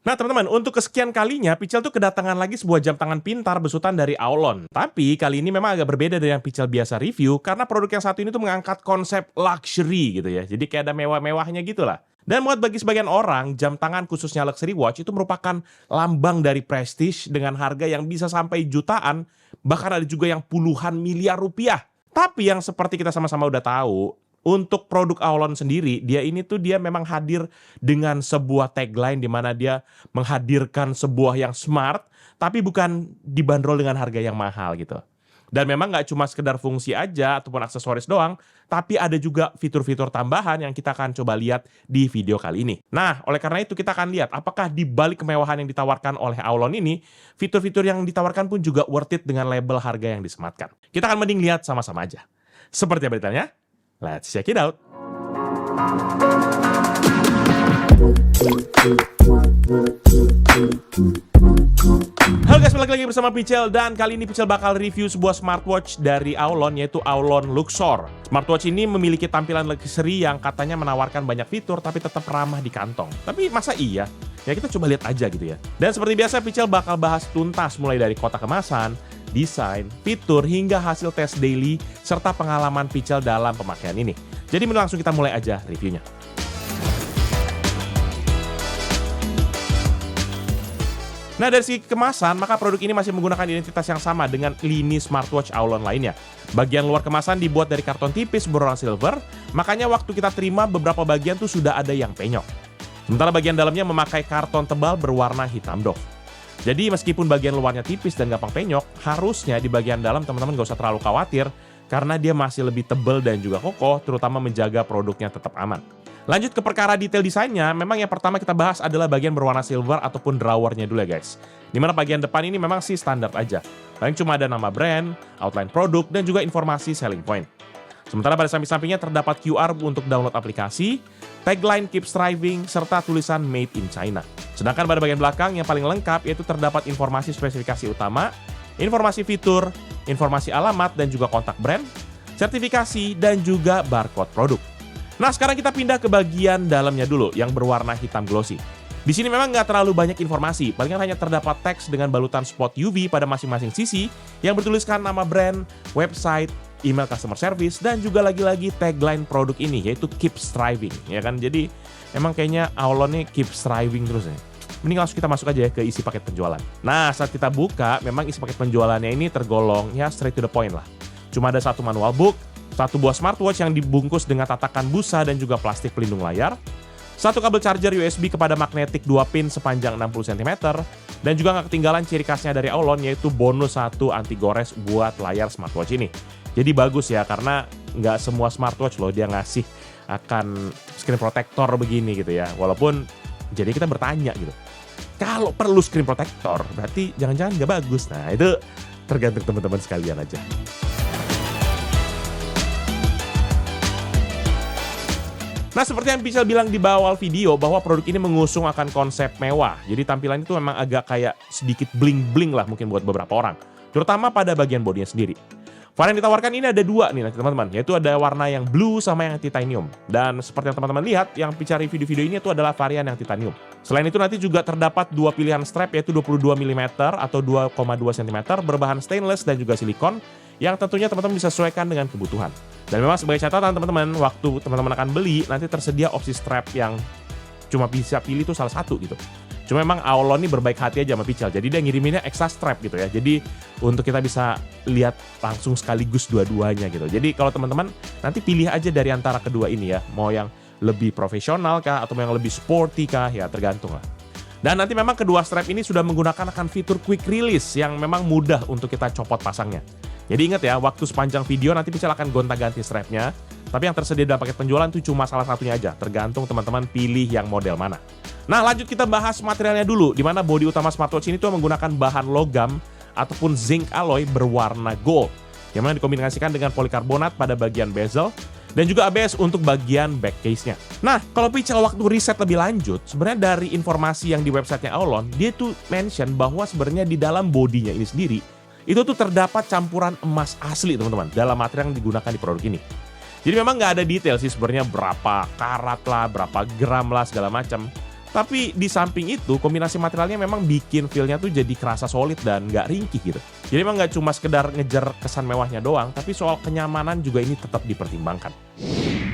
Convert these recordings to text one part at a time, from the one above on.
Nah teman-teman, untuk kesekian kalinya Pichel tuh kedatangan lagi sebuah jam tangan pintar besutan dari Aulon. Tapi kali ini memang agak berbeda dari yang Pichel biasa review, karena produk yang satu ini tuh mengangkat konsep luxury gitu ya. Jadi kayak ada mewah-mewahnya gitu lah. Dan buat bagi sebagian orang, jam tangan khususnya luxury watch itu merupakan lambang dari prestige dengan harga yang bisa sampai jutaan, bahkan ada juga yang puluhan miliar rupiah. Tapi yang seperti kita sama-sama udah tahu, untuk produk Aulon sendiri, dia memang hadir dengan sebuah tagline di mana dia menghadirkan sebuah yang smart, tapi bukan dibanderol dengan harga yang mahal gitu. Dan memang nggak cuma sekedar fungsi aja ataupun aksesoris doang, tapi ada juga fitur-fitur tambahan yang kita akan coba lihat di video kali ini. Nah, oleh karena itu kita akan lihat apakah di balik kemewahan yang ditawarkan oleh Aulon ini, fitur-fitur yang ditawarkan pun juga worth it dengan label harga yang disematkan. Kita akan mending lihat sama-sama aja. Seperti apa beritanya? Let's check it out. Halo guys, balik lagi bersama Pichel dan kali ini Pichel bakal review sebuah smartwatch dari Aulon yaitu Aulon Luxor. Smartwatch ini memiliki tampilan luxury yang katanya menawarkan banyak fitur tapi tetap ramah di kantong. Tapi masa iya? Ya kita coba lihat aja gitu ya. Dan seperti biasa Pichel bakal bahas tuntas mulai dari kotak kemasan, desain, fitur, hingga hasil tes daily, serta pengalaman Pichel dalam pemakaian ini. Jadi langsung kita mulai aja reviewnya. Nah dari segi kemasan, maka produk ini masih menggunakan identitas yang sama dengan lini smartwatch Aulon lainnya. Bagian luar kemasan dibuat dari karton tipis berwarna silver, makanya waktu kita terima beberapa bagian tuh sudah ada yang penyok. Sementara bagian dalamnya memakai karton tebal berwarna hitam doff. Jadi meskipun bagian luarnya tipis dan gampang penyok, harusnya di bagian dalam teman-teman gak usah terlalu khawatir karena dia masih lebih tebal dan juga kokoh, terutama menjaga produknya tetap aman. Lanjut ke perkara detail desainnya, memang yang pertama kita bahas adalah bagian berwarna silver ataupun drawernya dulu ya guys. Dimana bagian depan ini memang sih standar aja. Paling cuma ada nama brand, outline produk, dan juga informasi selling point. Sementara pada samping-sampingnya terdapat QR untuk download aplikasi, tagline Keep Striving, serta tulisan Made in China. Sedangkan pada bagian belakang yang paling lengkap yaitu terdapat informasi spesifikasi utama, informasi fitur, informasi alamat dan juga kontak brand, sertifikasi, dan juga barcode produk. Nah sekarang kita pindah ke bagian dalamnya dulu yang berwarna hitam glossy. Di sini memang nggak terlalu banyak informasi, palingan hanya terdapat teks dengan balutan spot UV pada masing-masing sisi yang bertuliskan nama brand, website, email customer service, dan juga lagi-lagi tagline produk ini yaitu Keep Striving, ya kan? Jadi emang kayaknya Aulon nih keep striving terus ya. Mending langsung kita masuk aja ya ke isi paket penjualan. Nah saat kita buka, memang isi paket penjualannya ini tergolong ya straight to the point lah. Cuma ada satu manual book, satu buah smartwatch yang dibungkus dengan tatakan busa dan juga plastik pelindung layar, satu kabel charger USB kepada magnetik 2 pin sepanjang 60 cm, dan juga nggak ketinggalan ciri khasnya dari Aulon yaitu bonus 1 anti gores buat layar smartwatch ini. Jadi bagus ya karena nggak semua smartwatch loh dia ngasih akan screen protector begini gitu ya. Walaupun jadi kita bertanya gitu, kalau perlu screen protector berarti jangan-jangan nggak bagus. Nah itu tergantung teman-teman sekalian aja. Nah seperti yang Pichel bilang di awal video bahwa produk ini mengusung akan konsep mewah. Jadi tampilan itu memang agak kayak sedikit bling-bling lah mungkin buat beberapa orang. Terutama pada bagian bodinya sendiri. Varian yang ditawarkan ini ada dua nih nanti teman-teman, yaitu ada warna yang blue sama yang titanium. Dan seperti yang teman-teman lihat, yang Pichel review di video ini itu adalah varian yang titanium. Selain itu nanti juga terdapat dua pilihan strap yaitu 22 mm atau 2,2 cm berbahan stainless dan juga silikon yang tentunya teman-teman bisa sesuaikan dengan kebutuhan. Dan memang sebagai catatan teman-teman, waktu teman-teman akan beli nanti tersedia opsi strap yang cuma bisa pilih tuh salah satu gitu. Cuma memang Aulon ini berbaik hati aja sama Pichel, jadi dia ngiriminnya extra strap gitu ya. Jadi untuk kita bisa lihat langsung sekaligus dua-duanya gitu. Jadi kalau teman-teman nanti pilih aja dari antara kedua ini ya, mau yang lebih profesional kah atau yang lebih sporty kah ya tergantung lah. Dan nanti memang kedua strap ini sudah menggunakan akan fitur quick release yang memang mudah untuk kita copot pasangnya. Jadi ingat ya, waktu sepanjang video nanti Pichel akan gonta-ganti strapnya. Tapi yang tersedia dalam paket penjualan itu cuma salah satunya aja, tergantung teman-teman pilih yang model mana. Nah lanjut kita bahas materialnya dulu, di mana bodi utama smartwatch ini tuh menggunakan bahan logam ataupun zinc alloy berwarna gold, yang mana dikombinasikan dengan polikarbonat pada bagian bezel, dan juga ABS untuk bagian back case-nya. Nah, kalau Pichel waktu riset lebih lanjut, sebenarnya dari informasi yang di websitenya Aulon, dia tuh mention bahwa sebenarnya di dalam bodinya ini sendiri, itu tuh terdapat campuran emas asli teman-teman, dalam material yang digunakan di produk ini. Jadi memang nggak ada detail sih sebenarnya berapa karat lah, berapa gram lah segala macam. Tapi di samping itu, kombinasi materialnya memang bikin feel-nya tuh jadi kerasa solid dan nggak ringkih gitu. Jadi memang nggak cuma sekedar ngejar kesan mewahnya doang, tapi soal kenyamanan juga ini tetap dipertimbangkan.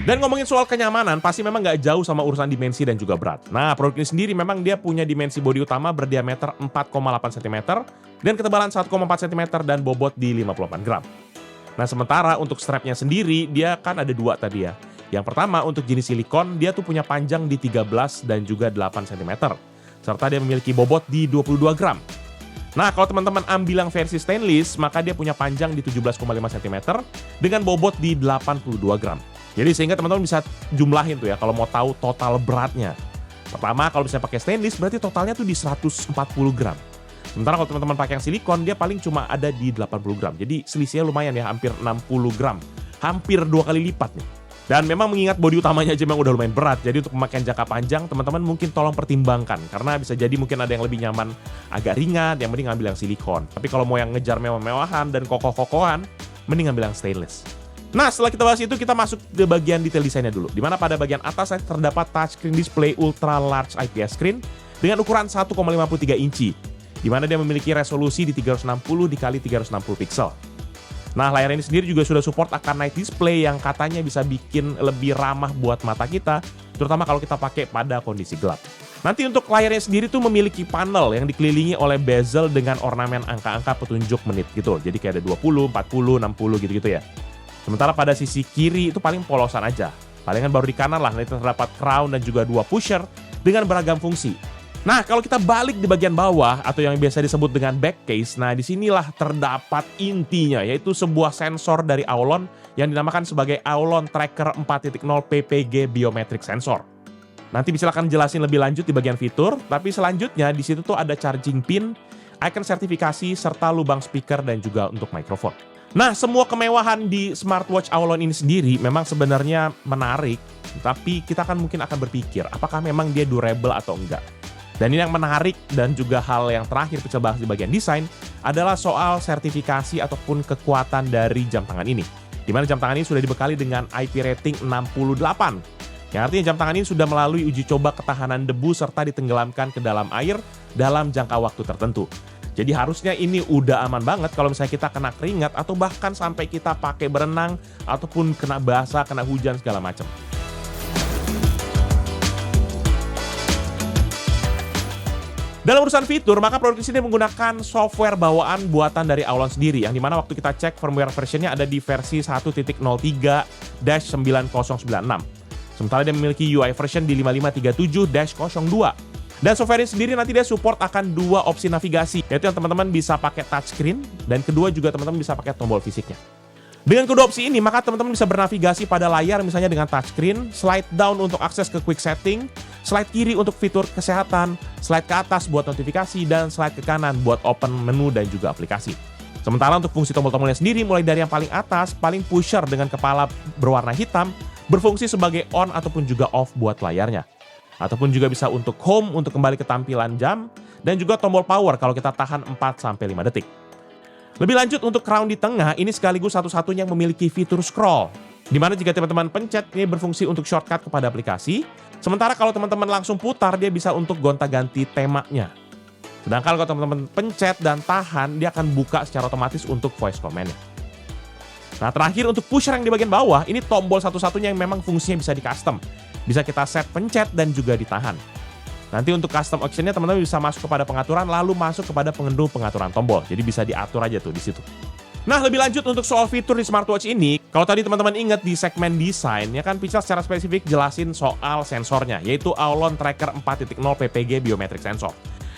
Dan ngomongin soal kenyamanan, pasti memang nggak jauh sama urusan dimensi dan juga berat. Nah, produk ini sendiri memang dia punya dimensi bodi utama berdiameter 4,8 cm dan ketebalan 1,4 cm dan bobot di 58 gram. Nah, sementara untuk strapnya sendiri, dia kan ada dua tadi ya. Yang pertama untuk jenis silikon, dia tuh punya panjang di 13 dan juga 8 cm. Serta dia memiliki bobot di 22 gram. Nah, kalau teman-teman ambil yang versi stainless, maka dia punya panjang di 17,5 cm dengan bobot di 82 gram. Jadi sehingga teman-teman bisa jumlahin tuh ya kalau mau tahu total beratnya. Pertama, kalau misalnya pakai stainless berarti totalnya tuh di 140 gram. Sementara kalau teman-teman pakai yang silikon, dia paling cuma ada di 80 gram. Jadi selisihnya lumayan ya, hampir 60 gram. Hampir 2 kali lipat nih. Dan memang mengingat bodi utamanya aja memang udah lumayan berat, jadi untuk pemakaian jangka panjang teman-teman mungkin tolong pertimbangkan. Karena bisa jadi mungkin ada yang lebih nyaman agak ringan, yang mending ngambil yang silikon. Tapi kalau mau yang ngejar mewah-mewahan dan kokoh-kokohan, mending ngambil yang stainless. Nah, setelah kita bahas itu, kita masuk ke bagian detail desainnya dulu. Dimana pada bagian atas terdapat touchscreen display ultra large IPS screen dengan ukuran 1,53 inci. Dimana dia memiliki resolusi di 360 x 360 pixel. Nah, layar ini sendiri juga sudah support akan night display yang katanya bisa bikin lebih ramah buat mata kita, terutama kalau kita pakai pada kondisi gelap. Nanti untuk layarnya sendiri tuh memiliki panel yang dikelilingi oleh bezel dengan ornamen angka-angka petunjuk menit gitu. Jadi kayak ada 20, 40, 60 gitu-gitu ya. Sementara pada sisi kiri itu paling polosan aja. Palingan baru di kanan lah, nanti terdapat crown dan juga 2 pusher dengan beragam fungsi. Nah, kalau kita balik di bagian bawah atau yang biasa disebut dengan back case, nah disinilah terdapat intinya, yaitu sebuah sensor dari Aulon yang dinamakan sebagai Aulon Tracker 4.0 PPG Biometric Sensor. Nanti silakan jelasin lebih lanjut di bagian fitur, tapi selanjutnya di situ tuh ada charging pin, icon sertifikasi, serta lubang speaker dan juga untuk mikrofon. Nah, semua kemewahan di smartwatch Aulon ini sendiri memang sebenarnya menarik, tapi kita kan mungkin akan berpikir, apakah memang dia durable atau enggak? Dan ini yang menarik dan juga hal yang terakhir kita bahas di bagian desain adalah soal sertifikasi ataupun kekuatan dari jam tangan ini. Di mana jam tangan ini sudah dibekali dengan IP rating 68. Yang artinya jam tangan ini sudah melalui uji coba ketahanan debu serta ditenggelamkan ke dalam air dalam jangka waktu tertentu. Jadi harusnya ini udah aman banget kalau misalnya kita kena keringat atau bahkan sampai kita pakai berenang ataupun kena basah, kena hujan segala macam. Dalam urusan fitur, maka produk ini menggunakan software bawaan buatan dari Aulon sendiri, yang dimana waktu kita cek firmware versionnya ada di versi 1.03-9096. Sementara dia memiliki UI version di 5537-02. Dan software ini sendiri nanti dia support akan 2 opsi navigasi, yaitu yang teman-teman bisa pakai touchscreen, dan kedua juga teman-teman bisa pakai tombol fisiknya. Dengan kedua opsi ini, maka teman-teman bisa bernavigasi pada layar misalnya dengan touchscreen, slide down untuk akses ke quick setting, slide kiri untuk fitur kesehatan, slide ke atas buat notifikasi, dan slide ke kanan buat open menu dan juga aplikasi. Sementara untuk fungsi tombol-tombolnya sendiri, mulai dari yang paling atas, paling pusher dengan kepala berwarna hitam, berfungsi sebagai on ataupun juga off buat layarnya. Ataupun juga bisa untuk home untuk kembali ke tampilan jam, dan juga tombol power kalau kita tahan 4-5 detik. Lebih lanjut untuk crown di tengah, ini sekaligus satu-satunya yang memiliki fitur scroll. Dimana jika teman-teman pencet, ini berfungsi untuk shortcut kepada aplikasi. Sementara kalau teman-teman langsung putar, dia bisa untuk gonta-ganti temanya. Sedangkan kalau teman-teman pencet dan tahan, dia akan buka secara otomatis untuk voice command-nya. Nah, terakhir untuk pusher yang di bagian bawah, ini tombol satu-satunya yang memang fungsinya bisa di-custom. Bisa kita set pencet dan juga ditahan. Nanti untuk custom option-nya teman-teman bisa masuk kepada pengaturan, lalu masuk kepada pengunduh pengaturan tombol. Jadi bisa diatur aja tuh di situ. Nah, lebih lanjut untuk soal fitur di smartwatch ini, kalau tadi teman-teman ingat di segmen desain, ya kan Pichal secara spesifik jelasin soal sensornya, yaitu Aulon Tracker 4.0 PPG Biometric Sensor.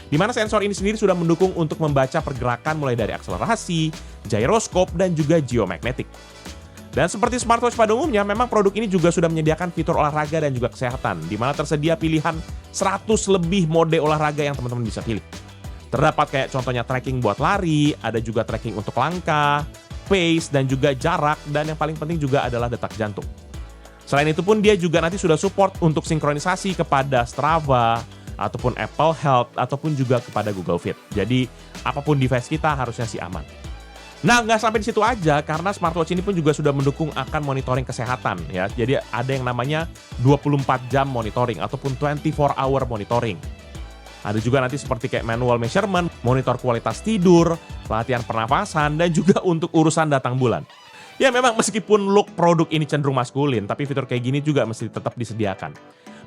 Di mana sensor ini sendiri sudah mendukung untuk membaca pergerakan mulai dari akselerasi, gyroscope, dan juga geomagnetic. Dan seperti smartwatch pada umumnya, memang produk ini juga sudah menyediakan fitur olahraga dan juga kesehatan, di mana tersedia pilihan 100 lebih mode olahraga yang teman-teman bisa pilih. Terdapat kayak contohnya tracking buat lari, ada juga tracking untuk langkah, pace, dan juga jarak, dan yang paling penting juga adalah detak jantung. Selain itu pun dia juga nanti sudah support untuk sinkronisasi kepada Strava, ataupun Apple Health, ataupun juga kepada Google Fit. Jadi apapun device kita harusnya sih aman. Nah, nggak sampai di situ aja, karena smartwatch ini pun juga sudah mendukung akan monitoring kesehatan ya. Jadi ada yang namanya 24 jam monitoring ataupun 24 hour monitoring. Ada juga nanti seperti kayak manual measurement, monitor kualitas tidur, latihan pernapasan, dan juga untuk urusan datang bulan. Ya memang meskipun look produk ini cenderung maskulin, tapi fitur kayak gini juga mesti tetap disediakan.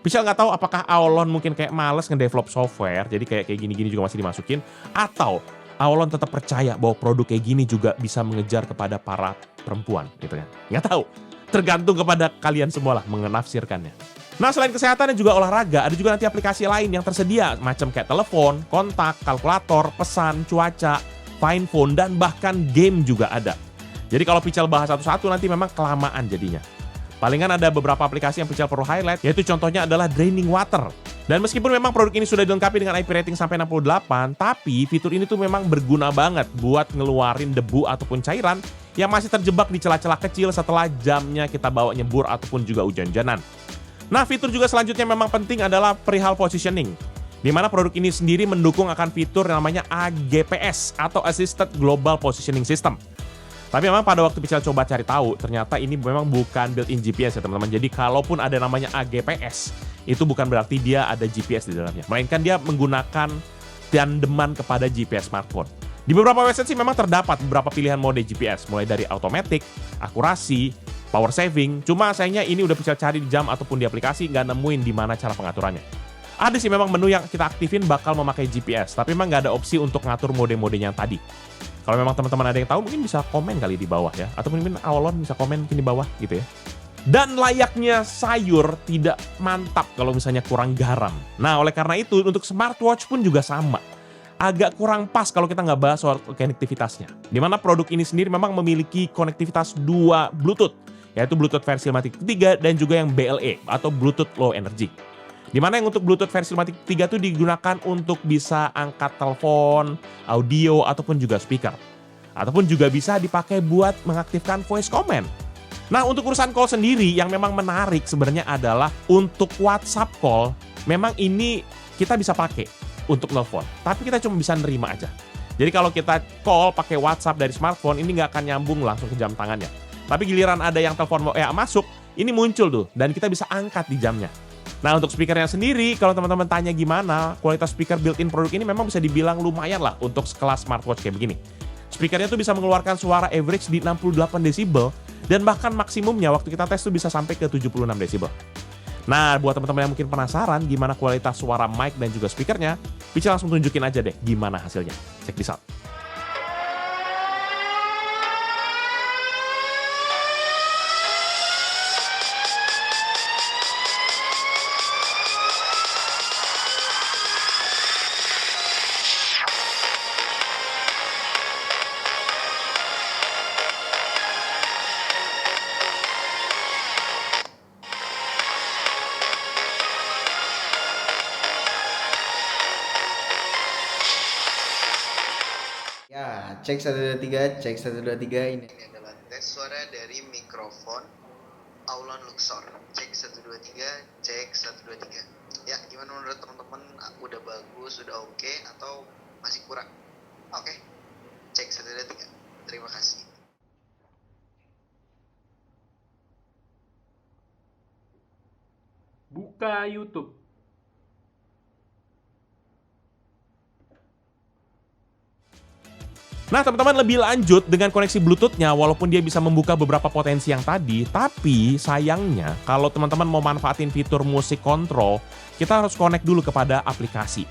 Pichal nggak tahu apakah Aolon mungkin kayak males ngedevelop software, jadi kayak gini-gini juga masih dimasukin, atau Aolon tetap percaya bahwa produk kayak gini juga bisa mengejar kepada para perempuan gitu kan. Nggak tahu, tergantung kepada kalian semua lah menafsirkannya. Nah, selain kesehatan dan juga olahraga, ada juga nanti aplikasi lain yang tersedia, macam kayak telepon, kontak, kalkulator, pesan, cuaca, find phone, dan bahkan game juga ada. Jadi kalau Pichal bahas satu-satu nanti memang kelamaan jadinya. Palingan ada beberapa aplikasi yang Pichal perlu highlight, yaitu contohnya adalah Draining Water. Dan meskipun memang produk ini sudah dilengkapi dengan IP rating sampai 68, tapi fitur ini tuh memang berguna banget buat ngeluarin debu ataupun cairan yang masih terjebak di celah-celah kecil setelah jamnya kita bawa nyebur ataupun juga hujan-hujanan. Nah, fitur juga selanjutnya memang penting adalah perihal positioning, di mana produk ini sendiri mendukung akan fitur yang namanya AGPS atau Assisted Global Positioning System. Tapi memang pada waktu Pichal coba cari tahu, ternyata ini memang bukan built-in GPS ya teman-teman. Jadi kalaupun ada namanya AGPS, itu bukan berarti dia ada GPS di dalamnya. Melainkan dia menggunakan tandeman kepada GPS smartphone. Di beberapa website sih memang terdapat beberapa pilihan mode GPS, mulai dari automatic, akurasi, power saving. Cuma sayangnya ini udah Pichal cari di jam ataupun di aplikasi, nggak nemuin di mana cara pengaturannya. Ada sih memang menu yang kita aktifin bakal memakai GPS, tapi memang nggak ada opsi untuk ngatur mode-modenya yang tadi. Kalau memang teman-teman ada yang tahu, mungkin bisa komen kali di bawah ya. Atau mungkin Aolon bisa komen di bawah gitu ya. Dan layaknya sayur tidak mantap kalau misalnya kurang garam. Nah, oleh karena itu untuk smartwatch pun juga sama. Agak kurang pas kalau kita nggak bahas soal konektivitasnya. Dimana produk ini sendiri memang memiliki konektivitas 2 Bluetooth. Yaitu Bluetooth versi Matic 3 dan juga yang BLE atau Bluetooth Low Energy. Dimana yang untuk Bluetooth versi Matic 3 itu digunakan untuk bisa angkat telepon, audio, ataupun juga speaker. Ataupun juga bisa dipakai buat mengaktifkan voice command. Nah, untuk urusan call sendiri yang memang menarik sebenarnya adalah untuk WhatsApp call, memang ini kita bisa pakai untuk nelfon. Tapi kita cuma bisa nerima aja. Jadi kalau kita call pakai WhatsApp dari smartphone, ini nggak akan nyambung langsung ke jam tangannya. Tapi giliran ada yang telepon masuk, ini muncul tuh, dan kita bisa angkat di jamnya. Nah, untuk speakernya sendiri, kalau teman-teman tanya gimana, kualitas speaker built-in produk ini memang bisa dibilang lumayan lah untuk sekelas smartwatch kayak begini. Speakernya tuh bisa mengeluarkan suara average di 68 desibel, dan bahkan maksimumnya waktu kita tes tuh bisa sampai ke 76 desibel. Nah, buat teman-teman yang mungkin penasaran gimana kualitas suara mic dan juga speakernya, Pichal langsung tunjukin aja deh gimana hasilnya. Check this out. Ya, cek 123, cek 123 ini. Ini adalah tes suara dari mikrofon Aulon Luxor. Cek 123, cek 123. Ya, gimana menurut teman-teman? Udah bagus, udah oke, atau masih kurang? Oke, cek 123. Terima kasih. Buka YouTube. Nah, teman-teman lebih lanjut dengan koneksi Bluetooth-nya, walaupun dia bisa membuka beberapa potensi yang tadi, tapi sayangnya kalau teman-teman mau manfaatin fitur musik control, kita harus connect dulu kepada aplikasi.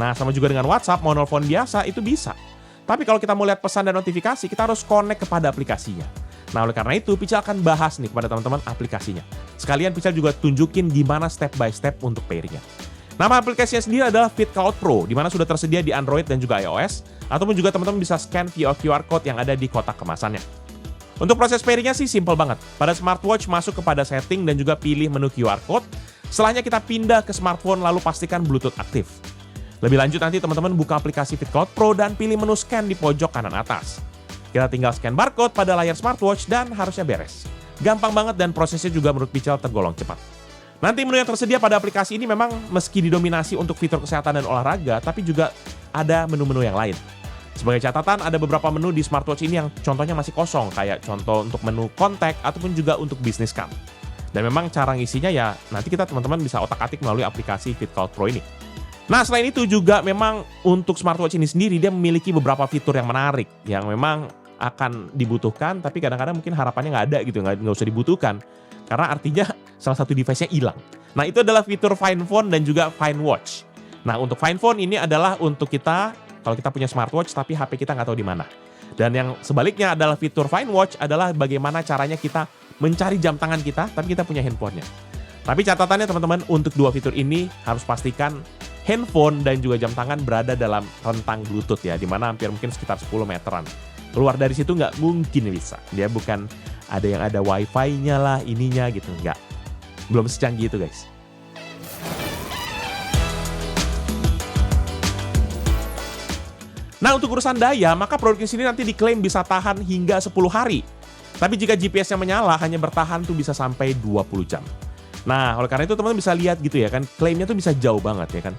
Nah, sama juga dengan WhatsApp, mau nelfon biasa itu bisa. Tapi kalau kita mau lihat pesan dan notifikasi, kita harus connect kepada aplikasinya. Nah, oleh karena itu, Pichal akan bahas nih kepada teman-teman aplikasinya. Sekalian Pichal juga tunjukin gimana step by step untuk pairing-nya. Nama aplikasinya sendiri adalah FitCloud Pro, di mana sudah tersedia di Android dan juga iOS, ataupun juga teman-teman bisa scan via QR Code yang ada di kotak kemasannya. Untuk proses pairing-nya sih simple banget. Pada smartwatch masuk kepada setting dan juga pilih menu QR Code. Setelahnya kita pindah ke smartphone lalu pastikan Bluetooth aktif. Lebih lanjut nanti teman-teman buka aplikasi FitCloud Pro dan pilih menu scan di pojok kanan atas. Kita tinggal scan barcode pada layar smartwatch dan harusnya beres. Gampang banget dan prosesnya juga menurut Pichal tergolong cepat. Nanti menu yang tersedia pada aplikasi ini memang meski didominasi untuk fitur kesehatan dan olahraga, tapi juga ada menu-menu yang lain. Sebagai catatan, ada beberapa menu di smartwatch ini yang contohnya masih kosong, kayak contoh untuk menu kontak ataupun juga untuk business card. Dan memang cara ngisinya ya nanti kita teman-teman bisa otak-atik melalui aplikasi FitCloud Pro ini. Nah, selain itu juga memang untuk smartwatch ini sendiri dia memiliki beberapa fitur yang menarik yang memang akan dibutuhkan, tapi kadang-kadang mungkin harapannya nggak ada gitu, nggak usah dibutuhkan. Karena artinya salah satu device-nya hilang. Nah, itu adalah fitur Find Phone dan juga Find Watch. Nah, untuk Find Phone ini adalah untuk kita, kalau kita punya smartwatch tapi HP kita nggak tahu di mana. Dan yang sebaliknya adalah fitur Find Watch adalah bagaimana caranya kita mencari jam tangan kita, tapi kita punya handphonenya. Tapi catatannya teman-teman, untuk dua fitur ini harus pastikan handphone dan juga jam tangan berada dalam rentang Bluetooth ya, dimana hampir mungkin sekitar 10 meteran. Keluar dari situ nggak mungkin bisa. Dia bukan ada yang ada wifi-nya lah, ininya gitu, nggak. Belum secanggih itu guys. Nah, untuk urusan daya, maka produk ini nanti diklaim bisa tahan hingga 10 hari. Tapi jika GPS-nya menyala, hanya bertahan tuh bisa sampai 20 jam. Nah, oleh karena itu teman-teman bisa lihat gitu ya kan, klaimnya tuh bisa jauh banget ya kan.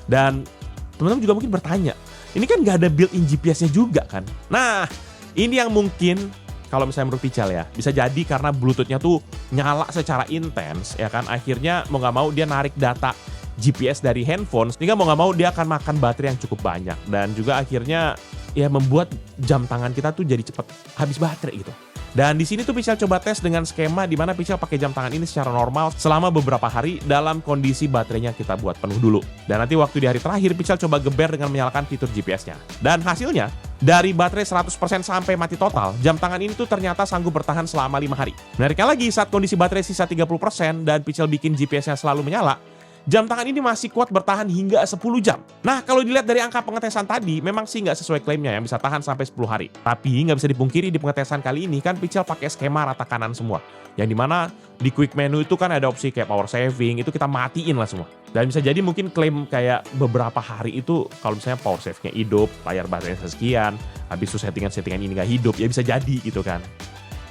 Dan teman-teman juga mungkin bertanya, ini kan nggak ada built-in GPS-nya juga kan. Nah, ini yang mungkin kalau misalnya menurut Pichal ya, bisa jadi karena Bluetooth-nya tuh nyala secara intens ya kan, akhirnya mau nggak mau dia narik data GPS dari handphone, sehingga mau nggak mau dia akan makan baterai yang cukup banyak. Dan juga akhirnya ya membuat jam tangan kita tuh jadi cepat habis baterai gitu. Dan di sini tuh Pichal coba tes dengan skema di mana Pichal pakai jam tangan ini secara normal selama beberapa hari dalam kondisi baterainya kita buat penuh dulu. Dan nanti waktu di hari terakhir Pichal coba geber dengan menyalakan fitur GPS-nya. Dan hasilnya, dari baterai 100% sampai mati total, jam tangan ini tuh ternyata sanggup bertahan selama 5 hari. Menariknya lagi, saat kondisi baterai sisa 30% dan Pichal bikin GPS-nya selalu menyala, jam tangan ini masih kuat bertahan hingga 10 jam. Nah, kalau dilihat dari angka pengetesan tadi, memang sih nggak sesuai klaimnya yang bisa tahan sampai 10 hari. Tapi nggak bisa dipungkiri di pengetesan kali ini kan Pichal pakai skema rata kanan semua. Yang dimana di quick menu itu kan ada opsi kayak power saving, itu kita matiin lah semua. Dan bisa jadi mungkin klaim kayak beberapa hari itu kalau misalnya power save-nya hidup, layar baterainya sekian, habis itu settingan-settingan ini nggak hidup, ya bisa jadi gitu kan.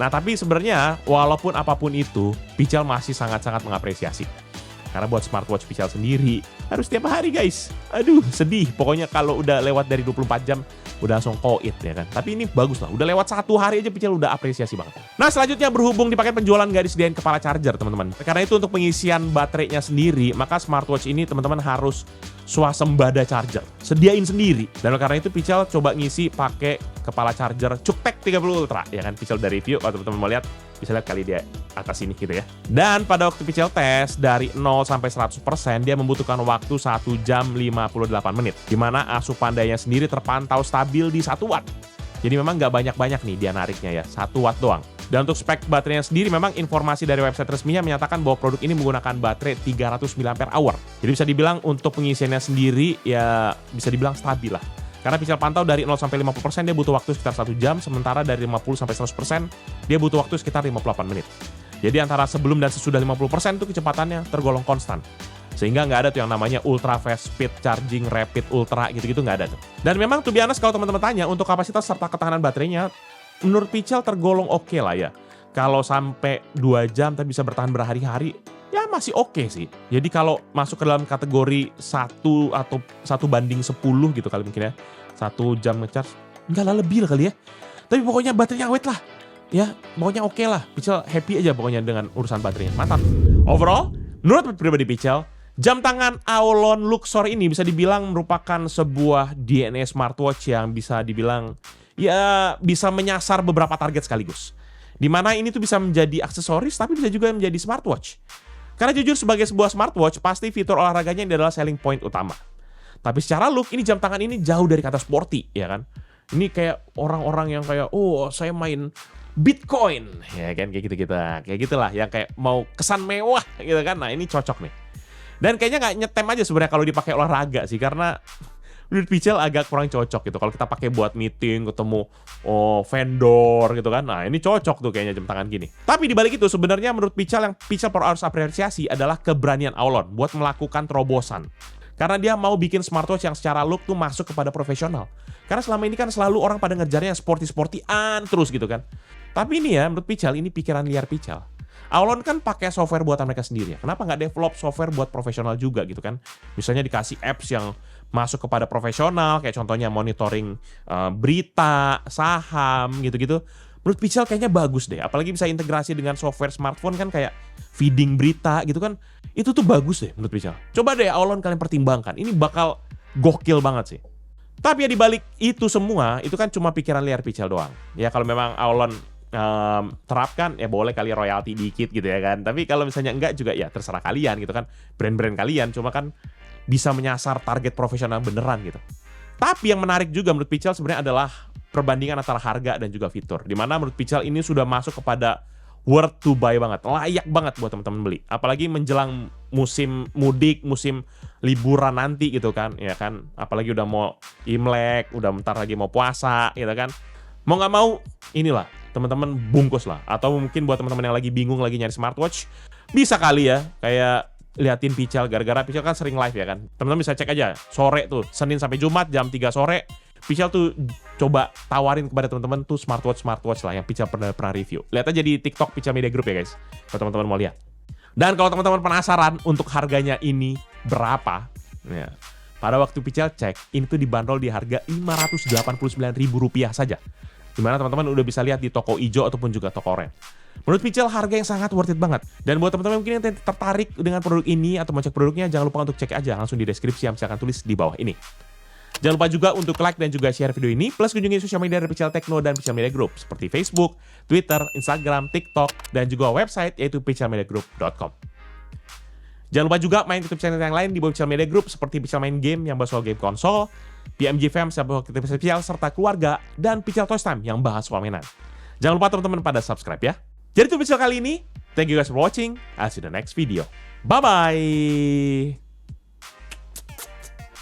Nah, tapi sebenarnya walaupun apapun itu, Pichal masih sangat-sangat mengapresiasi. Karena buat smartwatch Pichal sendiri harus tiap hari guys. Aduh, sedih. Pokoknya kalau udah lewat dari 24 jam udah langsung koit ya kan. Tapi ini bagus lah. Udah lewat 1 hari aja Pichal udah apresiasi banget. Nah, selanjutnya berhubung di paket penjualan nggak disediain kepala charger teman-teman. Karena itu untuk pengisian baterainya sendiri, maka smartwatch ini teman-teman harus swasembada charger. Sediain sendiri. Dan karena itu Pichal coba ngisi pakai kepala charger Cuktek 30 Ultra ya kan. Pichal udah review, kalau teman-teman mau lihat bisa lihat kali dia atas ini gitu ya. Dan pada waktu Pichal tes dari 0 sampai 100% dia membutuhkan waktu 1 jam 58 menit. Dimana asupan dayanya sendiri terpantau stabil di 1 watt. Jadi memang nggak banyak-banyak nih dia nariknya ya, 1 watt doang. Dan untuk spek baterainya sendiri memang informasi dari website resminya menyatakan bahwa produk ini menggunakan baterai 300 mAh. Jadi bisa dibilang untuk pengisiannya sendiri ya bisa dibilang stabil lah. Karena Pichal pantau dari 0 sampai 50% dia butuh waktu sekitar 1 jam, sementara dari 50 sampai 100% dia butuh waktu sekitar 58 menit. Jadi antara sebelum dan sesudah 50% itu kecepatannya tergolong konstan. Sehingga nggak ada tuh yang namanya ultra fast speed charging, rapid ultra gitu-gitu nggak ada tuh. Dan memang tuh biasa kalau teman-teman tanya untuk kapasitas serta ketahanan baterainya, menurut Pichal tergolong oke lah ya. Kalau sampai 2 jam tapi bisa bertahan berhari-hari, ya masih oke sih. Jadi kalau masuk ke dalam kategori 1 atau 1:10 gitu kali mungkin ya. 1 jam ngecharge, enggak lah lebih lah kali ya. Tapi pokoknya baterainya awet lah. Ya, pokoknya oke lah. Pichal happy aja pokoknya dengan urusan baterainya. Mantap. Overall, menurut pribadi Pichal, jam tangan Aulon Luxor ini bisa dibilang merupakan sebuah DNA smartwatch yang bisa dibilang ya bisa menyasar beberapa target sekaligus. Dimana ini tuh bisa menjadi aksesoris tapi bisa juga menjadi smartwatch. Karena jujur sebagai sebuah smartwatch pasti fitur olahraganya ini adalah selling point utama. Tapi secara look ini jam tangan ini jauh dari kata sporty ya kan. Ini kayak orang-orang yang kayak oh saya main Bitcoin ya kan kayak gitu-gitu. Kayak gitulah yang kayak mau kesan mewah gitu kan. Nah, ini cocok nih. Dan kayaknya nggak nyetem aja sebenarnya kalau dipakai olahraga sih karena menurut Pichal agak kurang cocok gitu. Kalau kita pakai buat meeting, ketemu vendor gitu kan. Nah, ini cocok tuh kayaknya jam tangan gini. Tapi dibalik itu sebenarnya menurut Pichal yang Pichal harus apresiasi adalah keberanian Aulon buat melakukan terobosan. Karena dia mau bikin smartwatch yang secara look tuh masuk kepada profesional. Karena selama ini kan selalu orang pada ngejarnya sporty-sportyan terus gitu kan. Tapi ini ya menurut Pichal ini pikiran liar Pichal. Aulon kan pakai software buatan mereka sendiri ya. Kenapa nggak develop software buat profesional juga gitu kan? Misalnya dikasih apps yang masuk kepada profesional, kayak contohnya monitoring berita, saham, gitu-gitu. Menurut Pichel kayaknya bagus deh, apalagi bisa integrasi dengan software smartphone kan kayak feeding berita gitu kan. Itu tuh bagus deh menurut Pichel. Coba deh Aulon kalian pertimbangkan, ini bakal gokil banget sih. Tapi ya dibalik itu semua, itu kan cuma pikiran liar Pichel doang. Ya kalau memang Aulon terapkan ya boleh kali royalti dikit gitu ya kan. Tapi kalau misalnya enggak juga ya terserah kalian gitu kan. Brand-brand kalian cuma kan bisa menyasar target profesional beneran gitu. Tapi yang menarik juga menurut Pichel sebenarnya adalah perbandingan antara harga dan juga fitur. Dimana menurut Pichel ini sudah masuk kepada worth to buy banget, layak banget buat teman-teman beli. Apalagi menjelang musim mudik, musim liburan nanti gitu kan, ya kan. Apalagi udah mau Imlek, udah bentar lagi mau puasa gitu kan. Mau nggak mau inilah teman-teman bungkus lah. Atau mungkin buat teman-teman yang lagi bingung lagi nyari smartwatch, bisa kali ya kayak liatin Pichel, gara-gara Pichel kan sering live ya kan. Teman-teman bisa cek aja sore tuh, Senin sampai Jumat jam 3 sore. Pichel tuh coba tawarin kepada teman-teman tuh smartwatch lah yang Pichel pernah review. Lihat aja di TikTok Pichel Media Group ya guys, kalau teman-teman mau lihat. Dan kalau teman-teman penasaran untuk harganya ini berapa, ya, pada waktu Pichel cek, ini tuh dibanderol di harga Rp589.000 saja. Dimana teman-teman udah bisa lihat di toko ijo ataupun juga toko oranye. Menurut Pichel harga yang sangat worth it banget. Dan buat teman-teman mungkin yang tertarik dengan produk ini atau mau cek produknya, jangan lupa untuk cek aja langsung di deskripsi yang saya akan tulis di bawah ini. Jangan lupa juga untuk like dan juga share video ini, plus kunjungi sosial media dari Pichel Techno dan Pichel Media Group seperti Facebook, Twitter, Instagram, TikTok, dan juga website yaitu pichelmediagroup.com. Jangan lupa juga main YouTube channel yang lain di bawah Pichel Media Group seperti Pichel Main Game yang bahas soal game konsol, PMG Fam yang bahas Pichel serta keluarga, dan Pichel Toys Time yang bahas soal mainan. Jangan lupa teman-teman pada subscribe ya. Jadi itu Pichel kali ini. Thank you guys for watching. I'll see you in the next video. Bye-bye.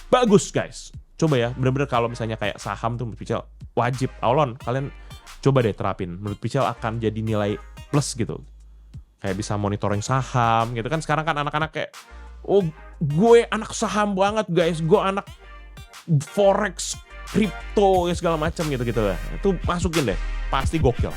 Bagus guys. Coba ya, bener-bener kalau misalnya kayak saham tuh menurut Pichel wajib. Aulon, kalian coba deh terapin. Menurut Pichel akan jadi nilai plus gitu. Kayak bisa monitoring saham gitu kan. Sekarang kan anak-anak kayak, oh gue anak saham banget guys. Gue anak forex, kripto, segala macam gitu-gitu. Itu masukin deh. Pasti gokil.